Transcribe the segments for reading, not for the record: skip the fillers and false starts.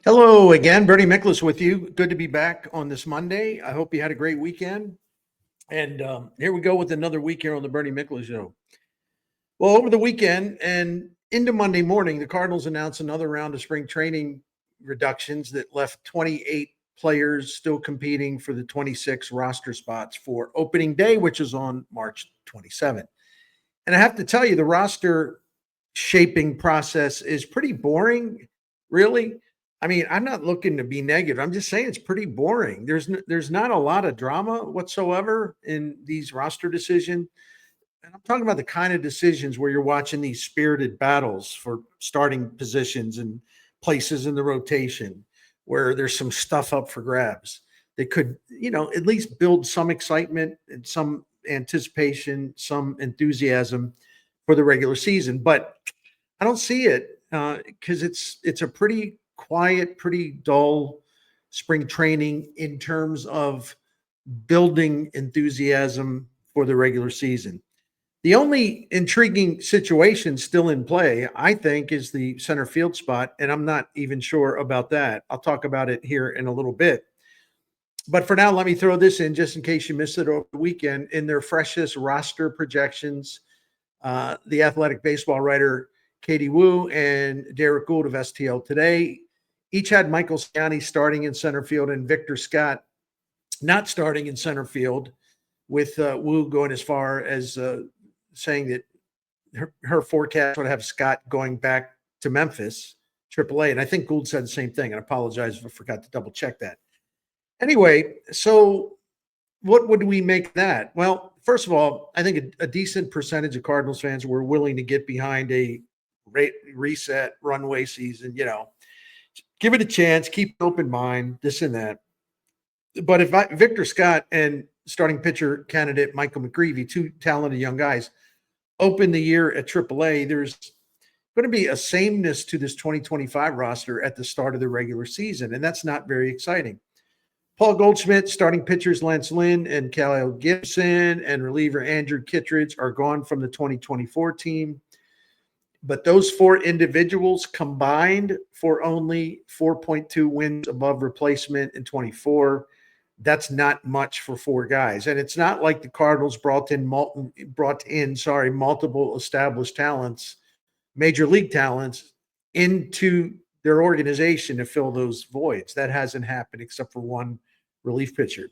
Hello again, Bernie Miklasz with you. Good to be back on this Monday. I hope you had a great weekend. And here we go with another week here on the Bernie Miklasz Show. Well, over the weekend and into Monday morning, the Cardinals announced another round of spring training reductions that left 28 players still competing for the 26 roster spots for opening day, which is on March 27th. And I have to tell you, the roster shaping process is pretty boring, really. I mean, I'm not looking to be negative. I'm just saying it's pretty boring. There's not a lot of drama whatsoever in these roster decisions. And I'm talking about the kind of decisions where you're watching these spirited battles for starting positions and places in the rotation where there's some stuff up for grabs that could, at least build some excitement and some anticipation, some enthusiasm for the regular season. But I don't see it because it's a pretty quiet, pretty dull spring training in terms of building enthusiasm for the regular season. The only intriguing situation still in play, I think, is the center field spot, and I'm not even sure about that. I'll talk about it here in a little bit. But for now, let me throw this in just in case you missed it over the weekend. In their freshest roster projections, the athletic baseball writer Katie Wu and Derek Gould of STL Today each had Michael Ciani starting in center field and Victor Scott not starting in center field, with Wu going as far as saying that her forecast would have Scott going back to Memphis, AAA. And I think Gould said the same thing. And I apologize if I forgot to double check that. Anyway, so what would we make that? Well, first of all, I think a decent percentage of Cardinals fans were willing to get behind a reset runway season, give it a chance, keep an open mind, this and that. But if Victor Scott and starting pitcher candidate Michael McGreevy, two talented young guys, open the year at AAA, there's going to be a sameness to this 2025 roster at the start of the regular season, and that's not very exciting. Paul Goldschmidt, starting pitchers Lance Lynn and Kyle Gibson, and reliever Andrew Kittredge are gone from the 2024 team. But those four individuals combined for only 4.2 wins above replacement in 24. That's not much for four guys. And it's not like the Cardinals brought in multiple established talents, major league talents, into their organization to fill those voids. That hasn't happened except for one relief pitcher.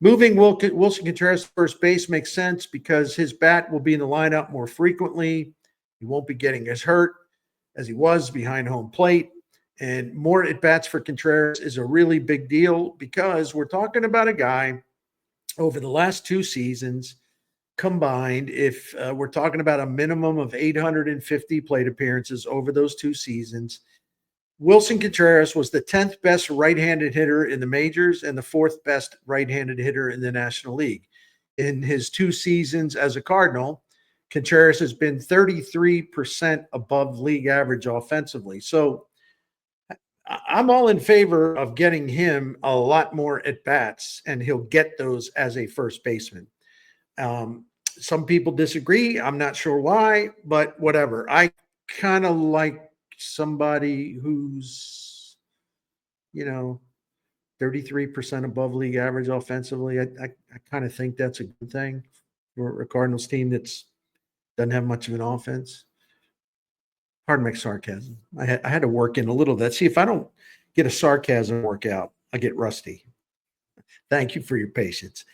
Moving Wilson Contreras to first base makes sense because his bat will be in the lineup more frequently. He won't be getting as hurt as he was behind home plate. And more at-bats for Contreras is a really big deal because we're talking about a guy over the last two seasons combined, if we're talking about a minimum of 850 plate appearances over those two seasons, Wilson Contreras was the 10th best right-handed hitter in the majors and the fourth best right-handed hitter in the National League. In his two seasons as a Cardinal, Contreras has been 33% above league average offensively. So I'm all in favor of getting him a lot more at-bats, and he'll get those as a first baseman. Some people disagree. I'm not sure why, but whatever. I kind of like somebody who's, 33% above league average offensively. I kind of think that's a good thing for a Cardinals team that's doesn't have much of an offense. Pardon my sarcasm. I had to work in a little of that. See, if I don't get a sarcasm workout, I get rusty. Thank you for your patience.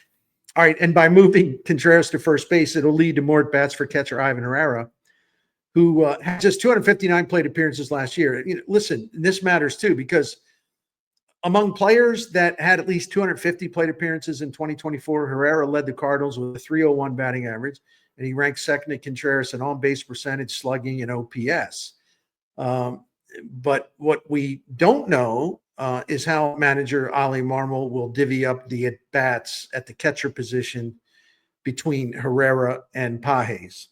All right, and by moving Contreras to first base, it'll lead to more at-bats for catcher Ivan Herrera, who had just 259 plate appearances last year. Listen, this matters too because among players that had at least 250 plate appearances in 2024, Herrera led the Cardinals with a 301 batting average, and he ranked second to Contreras in on-base percentage, slugging, and OPS. But what we don't know is how manager Ali Marmol will divvy up the at-bats at the catcher position between Herrera and Pages.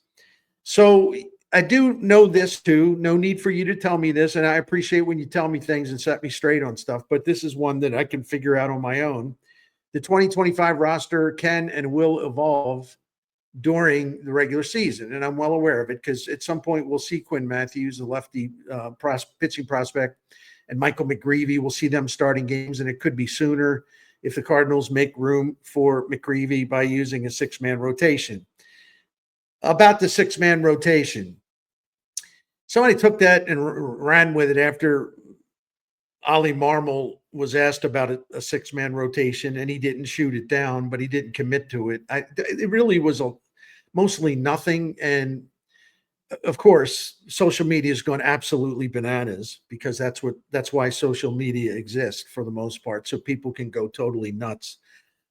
So I do know this too. No need for you to tell me this, and I appreciate when you tell me things and set me straight on stuff, but this is one that I can figure out on my own. The 2025 roster can and will evolve during the regular season, and I'm well aware of it because at some point we'll see Quinn Matthews, the lefty pitching prospect, and Michael McGreevy. We'll see them starting games, and it could be sooner if the Cardinals make room for McGreevy by using a six-man rotation. About the six-man rotation, somebody took that and ran with it after Ollie Marmol was asked about a six-man rotation, and he didn't shoot it down, but he didn't commit to it. It really was mostly nothing. And of course, social media is going absolutely bananas because that's why social media exists for the most part, so people can go totally nuts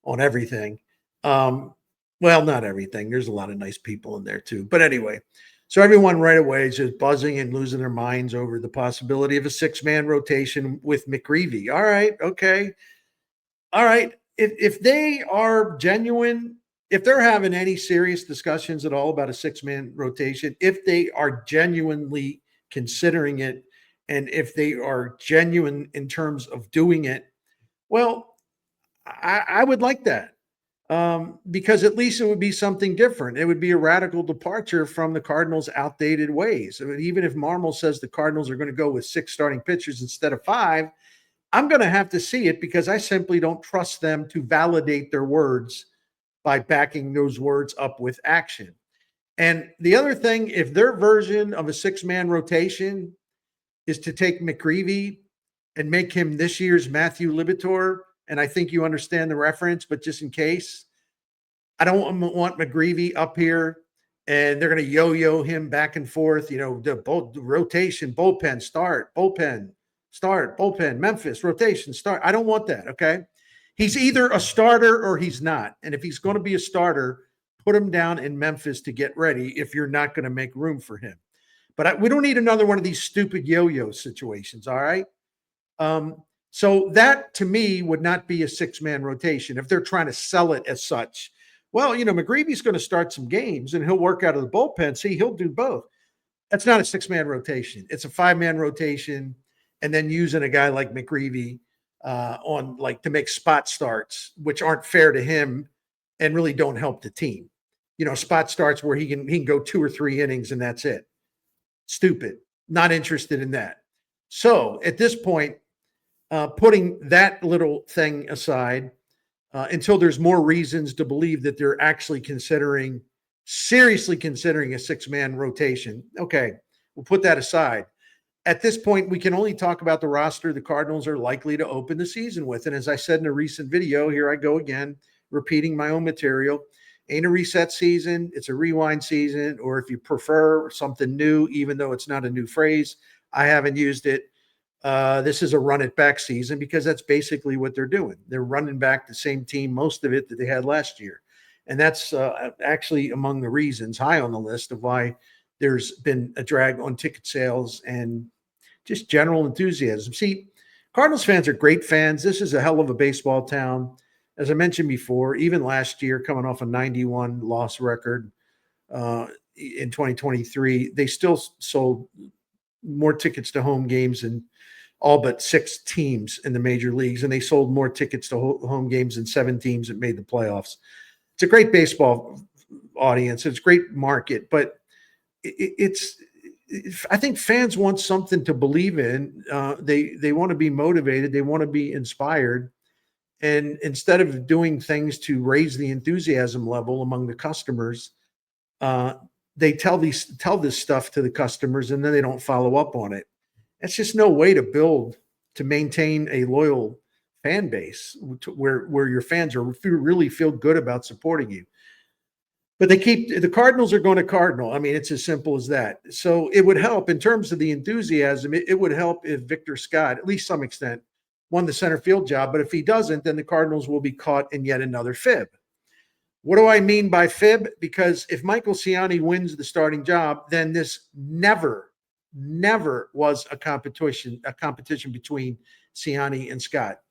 on everything. Um, well, not everything. There's a lot of nice people in there too. But anyway, so everyone right away is just buzzing and losing their minds over the possibility of a six-man rotation with McGreevy. All right, okay. All right. If they are genuine, if they're having any serious discussions at all about a six-man rotation, if they are genuinely considering it, and if they are genuine in terms of doing it, well, I would like that, because at least it would be something different. It would be a radical departure from the Cardinals' outdated ways. I mean, even if Marmol says the Cardinals are going to go with six starting pitchers instead of five, I'm going to have to see it because I simply don't trust them to validate their words by backing those words up with action. And the other thing, if their version of a six-man rotation is to take McGreevy and make him this year's Matthew Libator, and I think you understand the reference, but just in case, I don't want McGreevy up here and they're going to yo-yo him back and forth, the rotation, bullpen, start, Memphis, rotation, start. I don't want that, okay? He's either a starter or he's not. And if he's going to be a starter, put him down in Memphis to get ready if you're not going to make room for him. But we don't need another one of these stupid yo-yo situations, all right? So that, to me, would not be a six-man rotation if they're trying to sell it as such. Well, McGreevy's going to start some games and he'll work out of the bullpen. See, he'll do both. That's not a six-man rotation. It's a five-man rotation, and then using a guy like McGreevy on to make spot starts, which aren't fair to him and really don't help the team. Spot starts where he can go 2 or 3 innings and that's it. Stupid. Not interested in that. So at this point, putting that little thing aside until there's more reasons to believe that they're actually seriously considering a six-man rotation. Okay, we'll put that aside. At this point, we can only talk about the roster the Cardinals are likely to open the season with. And as I said in a recent video, here I go again, repeating my own material. Ain't a reset season. It's a rewind season, or if you prefer something new, even though it's not a new phrase, I haven't used it. This is a run it back season because that's basically what they're doing. They're running back the same team, most of it that they had last year. And that's actually among the reasons high on the list of why there's been a drag on ticket sales and just general enthusiasm. See, Cardinals fans are great fans. This is a hell of a baseball town. As I mentioned before, even last year, coming off a 91 loss record in 2023, they still sold more tickets to home games than all but 6 teams in the major leagues, and they sold more tickets to home games than 7 teams that made the playoffs. It's a great baseball audience. It's a great market, but I think fans want something to believe in. They want to be motivated. They want to be inspired. And instead of doing things to raise the enthusiasm level among the customers, they tell this stuff to the customers and then they don't follow up on it. That's just no way to maintain a loyal fan base where your fans really feel good about supporting you. But the Cardinals are going to Cardinal. I mean, it's as simple as that. So it would help in terms of the enthusiasm. It would help if Victor Scott, at least some extent, won the center field job. But if he doesn't, then the Cardinals will be caught in yet another fib. What do I mean by fib? Because if Michael Ciani wins the starting job, then this never was a competition between Ciani and Scott.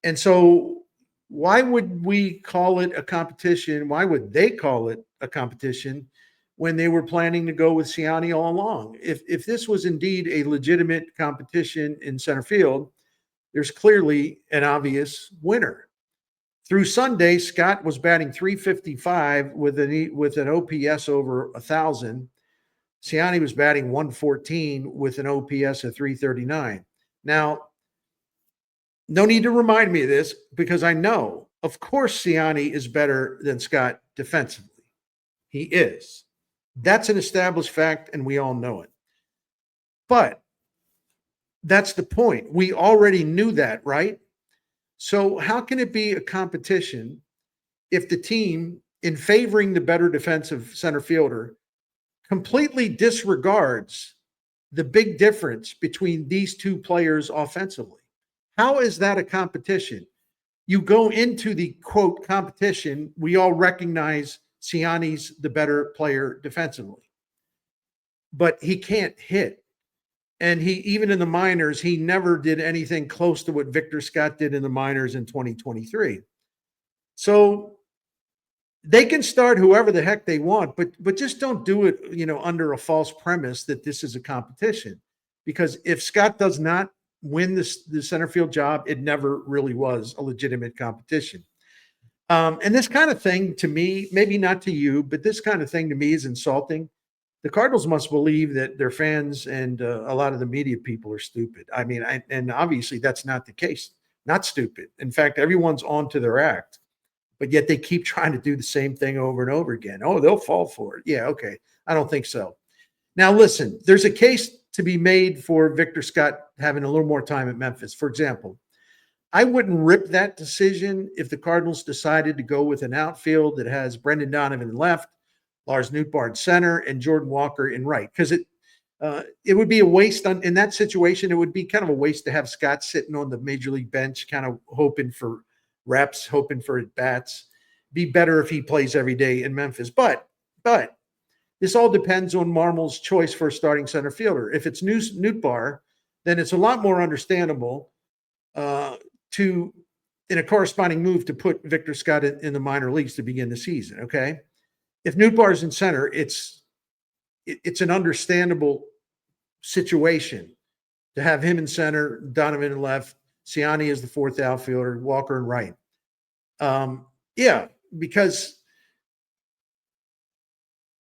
And so why would we call it a competition? Why would they call it a competition when they were planning to go with Ciani all along? If this was indeed a legitimate competition in center field, there's clearly an obvious winner. Through Sunday, Scott was batting .355 with an OPS over 1,000. Ciani was batting .114 with an OPS of .339. Now, No need to remind me of this because I know, of course, Siani is better than Scott defensively. He is. That's an established fact, and we all know it. But that's the point. We already knew that, right? So, how can it be a competition if the team, in favoring the better defensive center fielder, completely disregards the big difference between these two players offensively? How is that a competition? You go into the quote competition, we all recognize Siani's the better player defensively, but he can't hit. And he, even in the minors, he never did anything close to what Victor Scott did in the minors in 2023. So they can start whoever the heck they want, but just don't do it, under a false premise that this is a competition. Because if Scott does not win the center field job, it never really was a legitimate competition. And this kind of thing to me, maybe not to you, but this kind of thing to me is insulting. The Cardinals must believe that their fans and a lot of the media people are stupid. I mean, and obviously that's not the case. Not stupid. In fact, everyone's on to their act, but yet they keep trying to do the same thing over and over again. Oh, they'll fall for it. Yeah, okay. I don't think so. Now, listen, there's a case to be made for Victor Scott having a little more time at Memphis. For example, I wouldn't rip that decision if the Cardinals decided to go with an outfield that has Brendan Donovan in left, Lars Nootbaar in center, and Jordan Walker in right. Because it would be a waste in that situation. It would be kind of a waste to have Scott sitting on the major league bench, kind of hoping for reps, hoping for at bats. Be better if he plays every day in Memphis. But this all depends on Marmol's choice for a starting center fielder. If it's Nootbaar, then it's a lot more understandable to, in a corresponding move, to put Victor Scott in the minor leagues to begin the season. Okay, if Nootbaar's in center, it's an understandable situation to have him in center, Donovan in left, Siani is the fourth outfielder, Walker in right. Yeah, because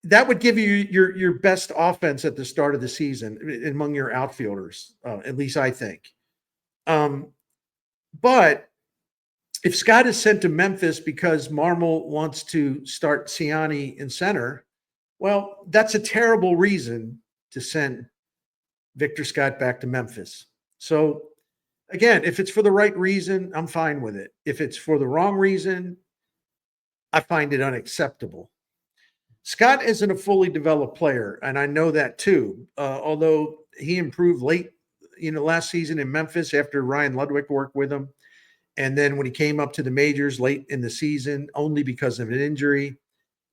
that would give you your best offense at the start of the season among your outfielders, at least I think. But if Scott is sent to Memphis because Marmol wants to start Siani in center, well, that's a terrible reason to send Victor Scott back to Memphis. So, again, if it's for the right reason, I'm fine with it. If it's for the wrong reason, I find it unacceptable. Scott isn't a fully developed player, and I know that too. Although he improved late, last season in Memphis after Ryan Ludwig worked with him. And then when he came up to the majors late in the season, only because of an injury,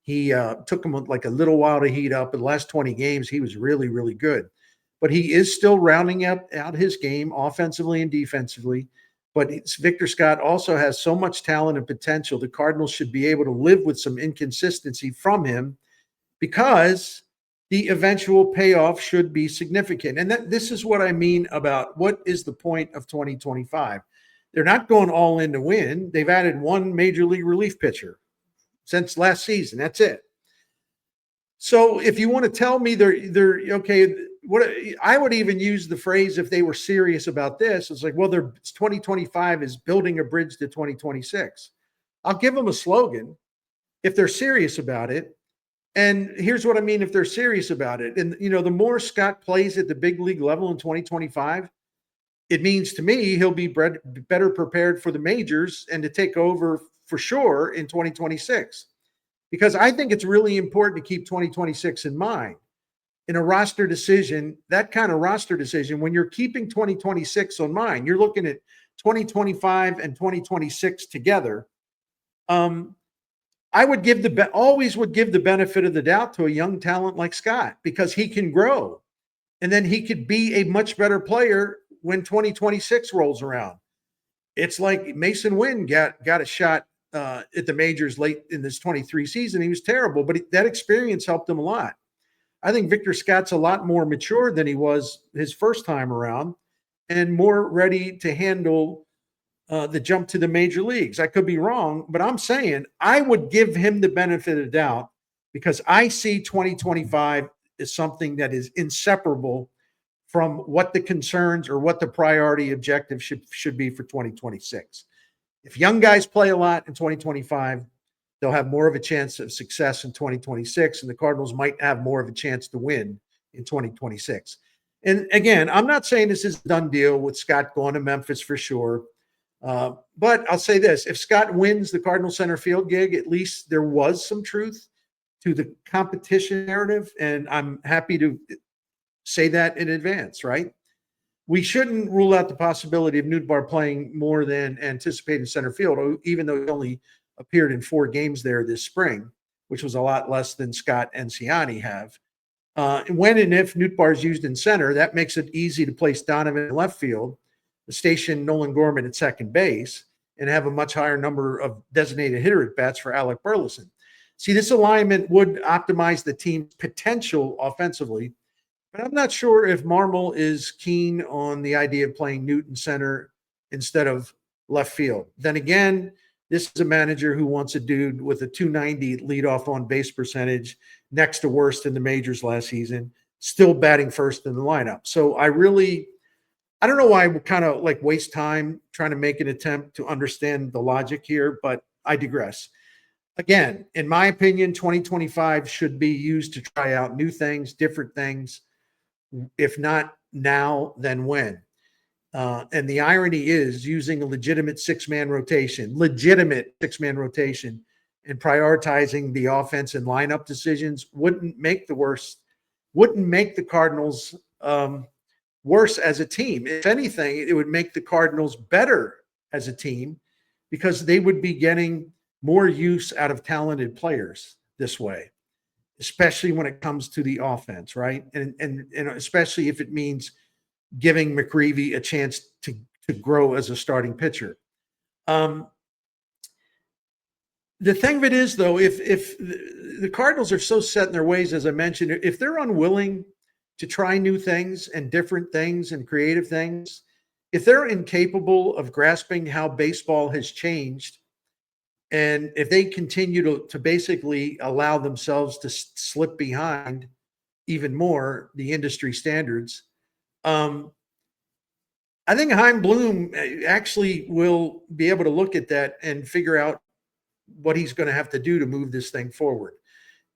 he took him like a little while to heat up. In the last 20 games, he was really, really good. But he is still rounding out his game offensively and defensively. But Victor Scott also has so much talent and potential. The Cardinals should be able to live with some inconsistency from him because the eventual payoff should be significant. And this is what I mean about what is the point of 2025. They're not going all in to win. They've added one major league relief pitcher since last season. That's it. So if you want to tell me they're okay, what I would even use the phrase, if they were serious about this, it's like, well, 2025 is building a bridge to 2026. I'll give them a slogan if they're serious about it. And here's what I mean if they're serious about it. And, the more Scott plays at the big league level in 2025, it means to me he'll be better prepared for the majors and to take over for sure in 2026. Because I think it's really important to keep 2026 in mind. In a roster decision, that kind of roster decision, when you're keeping 2026 on mind, you're looking at 2025 and 2026 together. I would always give the benefit of the doubt to a young talent like Scott because he can grow. And then he could be a much better player when 2026 rolls around. It's like Mason Wynn got a shot at the majors late in this 23 season. He was terrible, but that experience helped him a lot. I think Victor Scott's a lot more mature than he was his first time around and more ready to handle the jump to the major leagues. I could be wrong, but I'm saying I would give him the benefit of the doubt because I see 2025 as something that is inseparable from what the concerns or what the priority objective should be for 2026. If young guys play a lot in 2025, they'll have more of a chance of success in 2026, and the Cardinals might have more of a chance to win in 2026. And again, I'm not saying this is a done deal with Scott going to Memphis for sure. But I'll say this: if Scott wins the Cardinal center field gig, at least there was some truth to the competition narrative. And I'm happy to say that in advance, right? We shouldn't rule out the possibility of Nootbaar playing more than anticipated in center field, even though he only appeared in 4 games there this spring, which was a lot less than Scott and Ciani have. When and if Nootbaar is used in center, that makes it easy to place Donovan in left field, station Nolan Gorman at second base, and have a much higher number of designated hitter at bats for Alec Burleson. See, this alignment would optimize the team's potential offensively, but I'm not sure if Marmol is keen on the idea of playing Newton center instead of left field. Then again, this is a manager who wants a dude with a 290 leadoff on base percentage, next to worst in the majors last season, still batting first in the lineup. So I don't know why I would kind of like waste time trying to make an attempt to understand the logic here, but I digress. Again, in my opinion, 2025 should be used to try out new things, different things. If not now, then when? And the irony is using a legitimate six-man rotation, and prioritizing the offense and lineup decisions wouldn't make the Cardinals worse as a team. If anything, it would make the Cardinals better as a team because they would be getting more use out of talented players this way, especially when it comes to the offense, right? And especially if it means giving McGreevy a chance to grow as a starting pitcher. The thing of it is, though, if the Cardinals are so set in their ways, as I mentioned, if they're unwilling to try new things and different things and creative things, if they're incapable of grasping how baseball has changed, and if they continue to basically allow themselves to slip behind even more the industry standards, I think Chaim Bloom actually will be able to look at that and figure out what he's going to have to do to move this thing forward.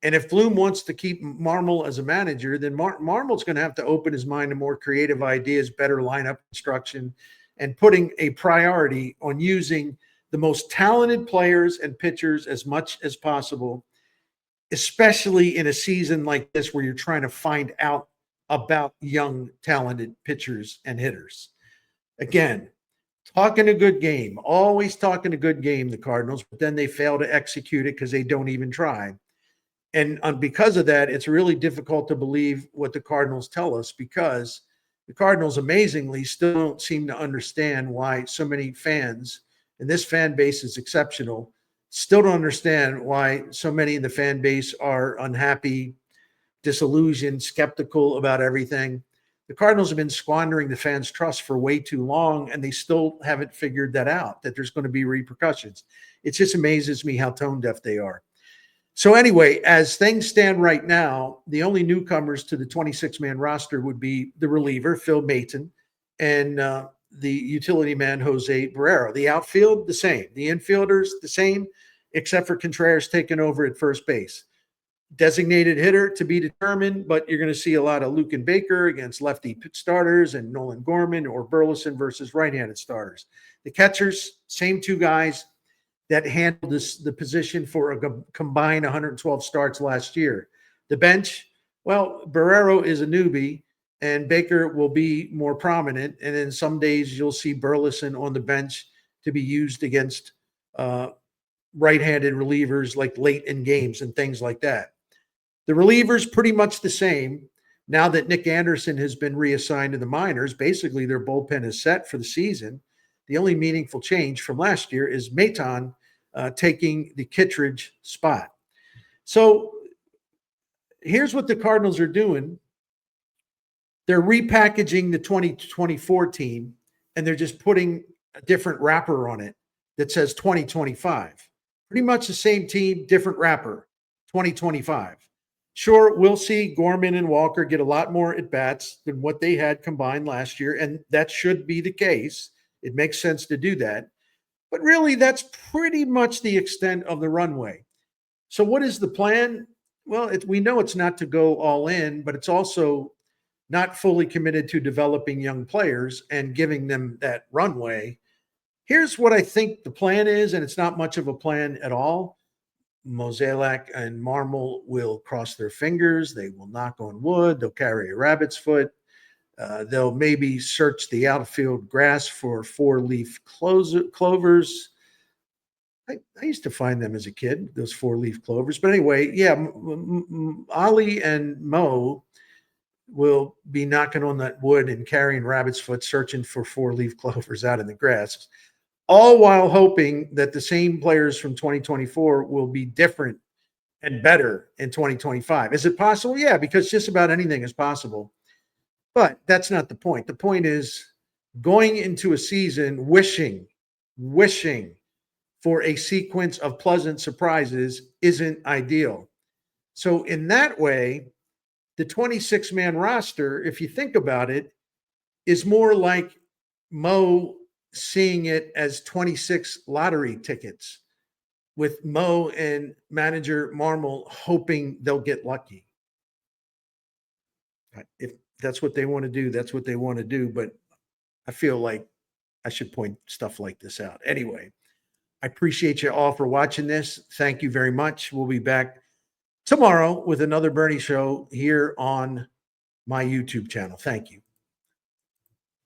And if Bloom wants to keep Marmol as a manager, then Marmol's going to have to open his mind to more creative ideas, better lineup construction, and putting a priority on using the most talented players and pitchers as much as possible, especially in a season like this where you're trying to find out about young, talented pitchers and hitters. Again, talking a good game, always talking a good game, the Cardinals, but then they fail to execute it because they don't even try. And because of that, it's really difficult to believe what the Cardinals tell us because the Cardinals amazingly still don't seem to understand why so many fans, and this fan base is exceptional, still don't understand why so many in the fan base are unhappy, disillusioned, skeptical about everything. The Cardinals have been squandering the fans' trust for way too long, and they still haven't figured that out, that there's going to be repercussions. It just amazes me how tone deaf they are. So anyway, as things stand right now, the only newcomers to the 26-man roster would be the reliever, Phil Maton, and the utility man, Jose Barrero. The outfield, the same. The infielders, the same, except for Contreras taking over at first base. Designated hitter to be determined, but you're going to see a lot of Luke and Baker against lefty starters and Nolan Gorman or Burleson versus right-handed starters. The catchers, same 2 guys that handled the position for a combined 112 starts last year. The bench, well, Barrero is a newbie, and Baker will be more prominent. And then some days you'll see Burleson on the bench to be used against right-handed relievers like late in games and things like that. The relievers pretty much the same. Now that Nick Anderson has been reassigned to the minors, basically their bullpen is set for the season. The only meaningful change from last year is Maton taking the Kittredge spot. So here's what the Cardinals are doing. They're repackaging the 2024 team, and they're just putting a different wrapper on it that says 2025. Pretty much the same team, different wrapper, 2025. Sure, we'll see Gorman and Walker get a lot more at bats than what they had combined last year, and that should be the case. It makes sense to do that. But really, that's pretty much the extent of the runway. So, what is the plan? Well, we know it's not to go all in, but it's also not fully committed to developing young players and giving them that runway. Here's what I think the plan is, and it's not much of a plan at all. Mozeliak and Marmol will cross their fingers. They will knock on wood. They'll carry a rabbit's foot. They'll maybe search the outfield grass for four-leaf clovers. I used to find them as a kid, those four-leaf clovers. But anyway, yeah, Ali and Mo will be knocking on that wood and carrying rabbit's foot, searching for four-leaf clovers out in the grass, all while hoping that the same players from 2024 will be different and better in 2025. Is it possible? Yeah, because just about anything is possible. But that's not the point. The point is going into a season wishing for a sequence of pleasant surprises isn't ideal. So, in that way, the 26-man roster, if you think about it, is more like Mo seeing it as 26 lottery tickets with Mo and manager Marmol hoping they'll get lucky. If that's what they want to do, that's what they want to do. But I feel like I should point stuff like this out. Anyway, I appreciate you all for watching this. Thank you very much. We'll be back tomorrow with another Bernie show here on my YouTube channel. Thank you.